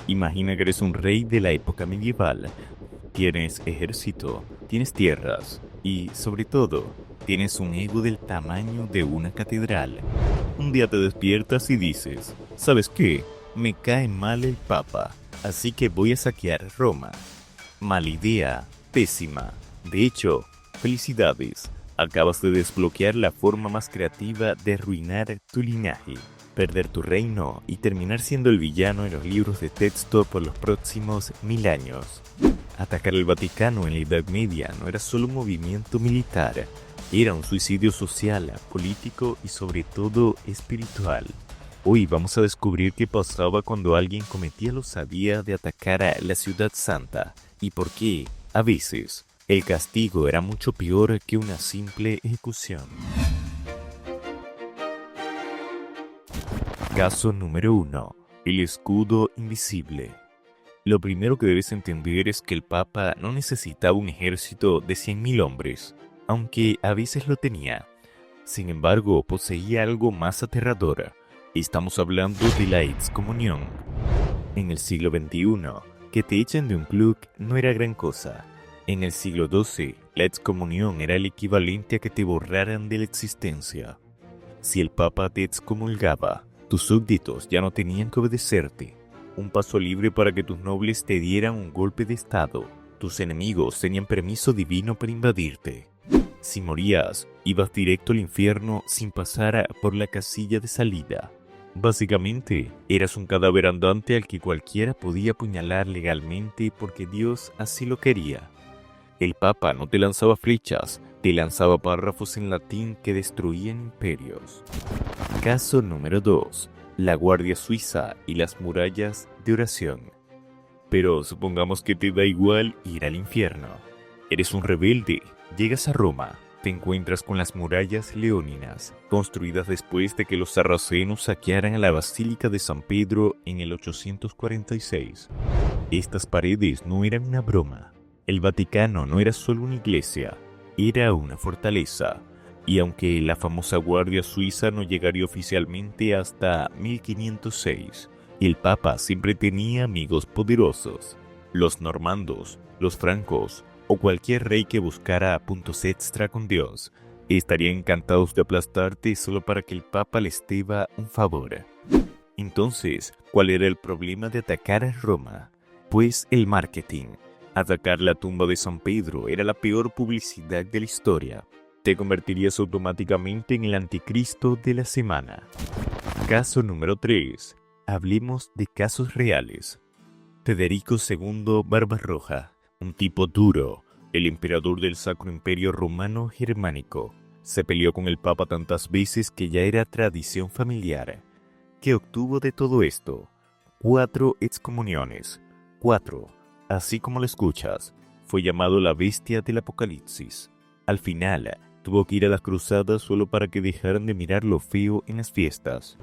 Imagina que eres un rey de la época medieval. Tienes ejército, tienes tierras y, sobre todo, tienes un ego del tamaño de una catedral. Un día te despiertas y dices, ¿sabes qué? Me cae mal el Papa, así que voy a saquear Roma. Mala idea, pésima. De hecho, felicidades. Acabas de desbloquear la forma más creativa de arruinar tu linaje, perder tu reino y terminar siendo el villano en los libros de texto por los próximos 1000 años. Atacar el Vaticano en la Edad Media no era solo un movimiento militar, era un suicidio social, político y sobre todo espiritual. Hoy vamos a descubrir qué pasaba cuando alguien cometía la osadía de atacar a la Ciudad Santa y por qué, a veces, el castigo era mucho peor que una simple ejecución. Caso número 1. El escudo invisible. Lo primero que debes entender es que el Papa no necesitaba un ejército de 100.000 hombres, aunque a veces lo tenía. Sin embargo, poseía algo más aterrador. Estamos hablando de la excomunión. En el siglo XXI, que te echen de un club no era gran cosa. En el siglo XII, la excomunión era el equivalente a que te borraran de la existencia. Si el Papa te excomulgaba, tus súbditos ya no tenían que obedecerte. Un paso libre para que tus nobles te dieran un golpe de estado. Tus enemigos tenían permiso divino para invadirte. Si morías, ibas directo al infierno sin pasar por la casilla de salida. Básicamente, eras un cadáver andante al que cualquiera podía apuñalar legalmente porque Dios así lo quería. El Papa no te lanzaba flechas, te lanzaba párrafos en latín que destruían imperios. Caso número 2. La Guardia Suiza y las murallas de oración. Pero supongamos que te da igual ir al infierno. Eres un rebelde, llegas a Roma, te encuentras con las murallas leóninas, construidas después de que los sarracenos saquearan a la Basílica de San Pedro en el 846. Estas paredes no eran una broma. El Vaticano no era solo una iglesia, era una fortaleza. Y aunque la famosa Guardia Suiza no llegaría oficialmente hasta 1506, el Papa siempre tenía amigos poderosos. Los normandos, los francos o cualquier rey que buscara puntos extra con Dios, estarían encantados de aplastarte solo para que el Papa les deba un favor. Entonces, ¿cuál era el problema de atacar a Roma? Pues el marketing. Atacar la tumba de San Pedro era la peor publicidad de la historia. Te convertirías automáticamente en el anticristo de la semana. Caso número 3. Hablemos de casos reales. Federico II Barbarroja, un tipo duro, el emperador del Sacro Imperio Romano Germánico, se peleó con el Papa tantas veces que ya era tradición familiar. ¿Qué obtuvo de todo esto? 4 excomuniones. 4. Así como lo escuchas, fue llamado la bestia del Apocalipsis. Al final, tuvo que ir a las cruzadas solo para que dejaran de mirar lo feo en las fiestas.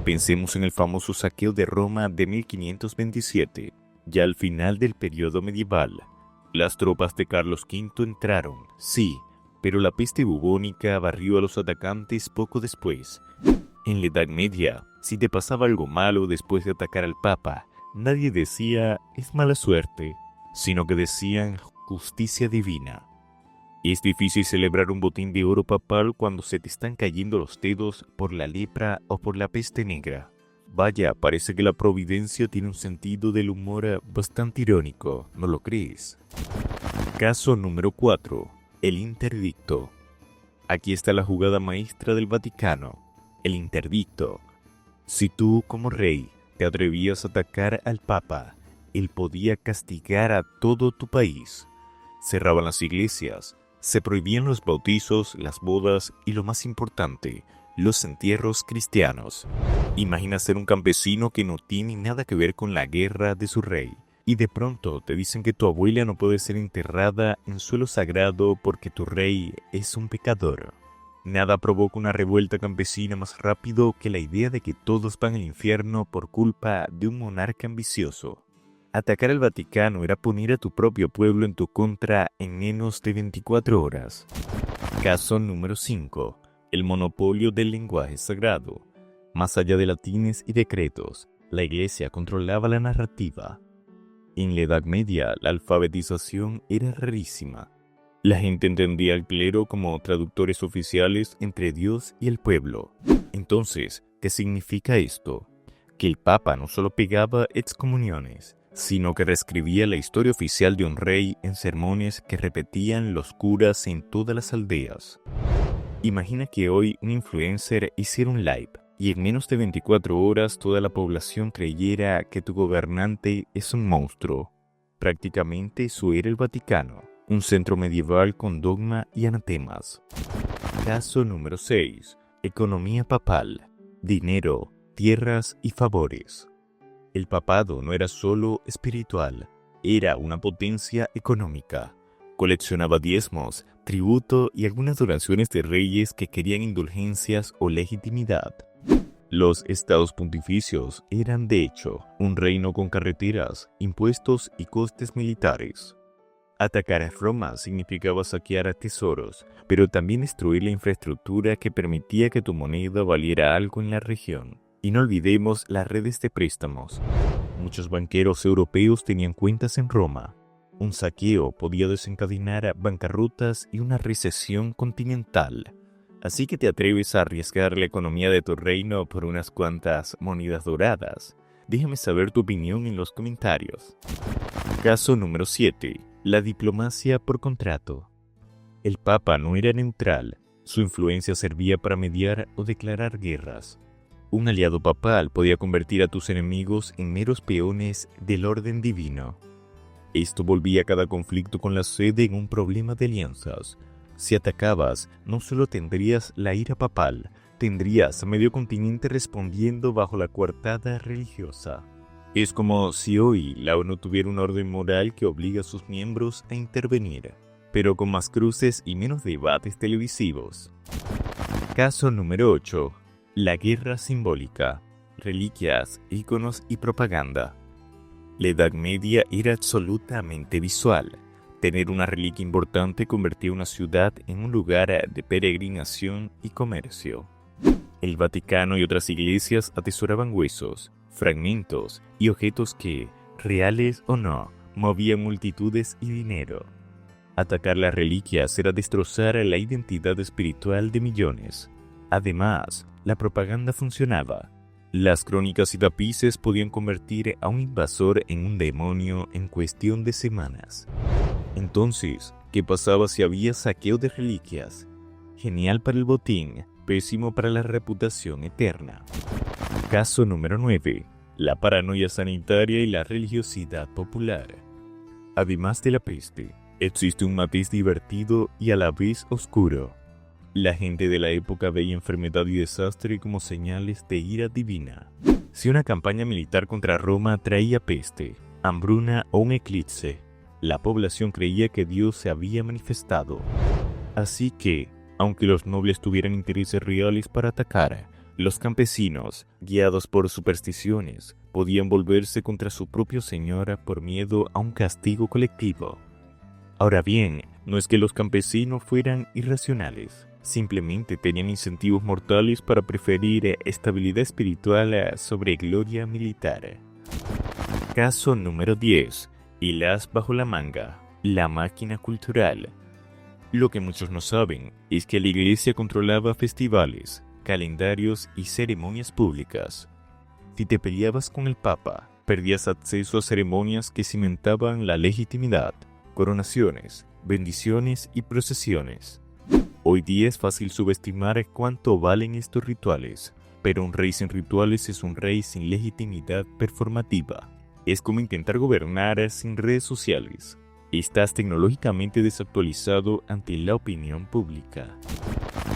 Pensemos en el famoso saqueo de Roma de 1527, ya al final del periodo medieval. Las tropas de Carlos V entraron, sí, pero la peste bubónica barrió a los atacantes poco después. En la Edad Media, si te pasaba algo malo después de atacar al Papa, nadie decía es mala suerte, sino que decían justicia divina. Es difícil celebrar un botín de oro papal cuando se te están cayendo los dedos por la lepra o por la peste negra. Vaya, parece que la providencia tiene un sentido del humor bastante irónico, ¿no lo crees? Caso número 4. El interdicto. Aquí está la jugada maestra del Vaticano, el interdicto. Si tú, como rey, te atrevías a atacar al Papa, él podía castigar a todo tu país. Cerraban las iglesias, se prohibían los bautizos, las bodas y lo más importante, los entierros cristianos. Imagina ser un campesino que no tiene nada que ver con la guerra de su rey, y de pronto te dicen que tu abuela no puede ser enterrada en suelo sagrado porque tu rey es un pecador. Nada provoca una revuelta campesina más rápido que la idea de que todos van al infierno por culpa de un monarca ambicioso. Atacar al Vaticano era poner a tu propio pueblo en tu contra en menos de 24 horas. Caso número 5. El monopolio del lenguaje sagrado. Más allá de latines y decretos, la Iglesia controlaba la narrativa. En la Edad Media, la alfabetización era rarísima. La gente entendía al clero como traductores oficiales entre Dios y el pueblo. Entonces, ¿qué significa esto? Que el Papa no solo pegaba excomuniones, sino que reescribía la historia oficial de un rey en sermones que repetían los curas en todas las aldeas. Imagina que hoy un influencer hiciera un live y en menos de 24 horas toda la población creyera que tu gobernante es un monstruo. Prácticamente eso era el Vaticano, un centro medieval con dogma y anatemas. Caso número 6. Economía papal. Dinero, tierras y favores. El papado no era solo espiritual, era una potencia económica. Coleccionaba diezmos, tributo y algunas donaciones de reyes que querían indulgencias o legitimidad. Los estados pontificios eran, de hecho, un reino con carreteras, impuestos y costes militares. Atacar a Roma significaba saquear tesoros, pero también destruir la infraestructura que permitía que tu moneda valiera algo en la región. Y no olvidemos las redes de préstamos. Muchos banqueros europeos tenían cuentas en Roma. Un saqueo podía desencadenar bancarrotas y una recesión continental. Así que te atreves a arriesgar la economía de tu reino por unas cuantas monedas doradas. Déjame saber tu opinión en los comentarios. Caso número 7. La diplomacia por contrato. El Papa no era neutral. Su influencia servía para mediar o declarar guerras. Un aliado papal podía convertir a tus enemigos en meros peones del orden divino. Esto volvía cada conflicto con la sede en un problema de alianzas. Si atacabas, no solo tendrías la ira papal, tendrías a medio continente respondiendo bajo la coartada religiosa. Es como si hoy la ONU tuviera un orden moral que obliga a sus miembros a intervenir, pero con más cruces y menos debates televisivos. Caso número 8. La guerra simbólica. Reliquias, íconos y propaganda. La Edad Media era absolutamente visual. Tener una reliquia importante convertía una ciudad en un lugar de peregrinación y comercio. El Vaticano y otras iglesias atesoraban huesos, fragmentos y objetos que, reales o no, movían multitudes y dinero. Atacar las reliquias era destrozar la identidad espiritual de millones. Además, la propaganda funcionaba. Las crónicas y tapices podían convertir a un invasor en un demonio en cuestión de semanas. Entonces, ¿qué pasaba si había saqueo de reliquias? Genial para el botín, pésimo para la reputación eterna. Caso número 9. La paranoia sanitaria y la religiosidad popular. Además de la peste, existe un matiz divertido y a la vez oscuro. La gente de la época veía enfermedad y desastre como señales de ira divina. Si una campaña militar contra Roma traía peste, hambruna o un eclipse, la población creía que Dios se había manifestado. Así que, aunque los nobles tuvieran intereses reales para atacar, los campesinos, guiados por supersticiones, podían volverse contra su propio señor por miedo a un castigo colectivo. Ahora bien, no es que los campesinos fueran irracionales. Simplemente tenían incentivos mortales para preferir estabilidad espiritual sobre gloria militar. Caso número 10. El as bajo la manga. La máquina cultural. Lo que muchos no saben es que la iglesia controlaba festivales, calendarios y ceremonias públicas. Si te peleabas con el Papa, perdías acceso a ceremonias que cimentaban la legitimidad, coronaciones, bendiciones y procesiones. Hoy día es fácil subestimar cuánto valen estos rituales, pero un rey sin rituales es un rey sin legitimidad performativa. Es como intentar gobernar sin redes sociales. Estás tecnológicamente desactualizado ante la opinión pública.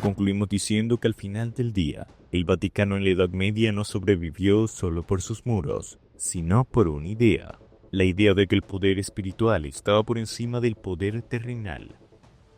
Concluimos diciendo que al final del día, el Vaticano en la Edad Media no sobrevivió solo por sus muros, sino por una idea. La idea de que el poder espiritual estaba por encima del poder terrenal.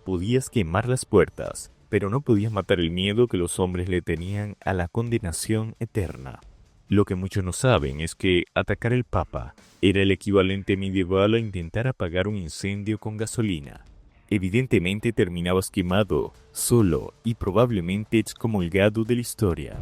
Podías quemar las puertas, pero no podías matar el miedo que los hombres le tenían a la condenación eterna. Lo que muchos no saben es que atacar al Papa era el equivalente medieval a intentar apagar un incendio con gasolina. Evidentemente terminabas quemado, solo y probablemente excomulgado de la historia.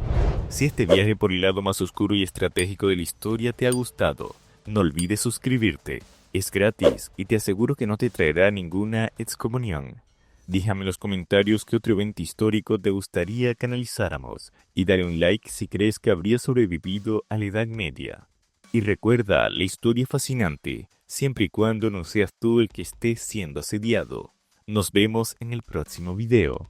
Si este viaje por el lado más oscuro y estratégico de la historia te ha gustado, no olvides suscribirte. Es gratis y te aseguro que no te traerá ninguna excomunión. Déjame en los comentarios qué otro evento histórico te gustaría que analizáramos y dale un like si crees que habría sobrevivido a la Edad Media. Y recuerda, la historia es fascinante, siempre y cuando no seas tú el que esté siendo asediado. Nos vemos en el próximo video.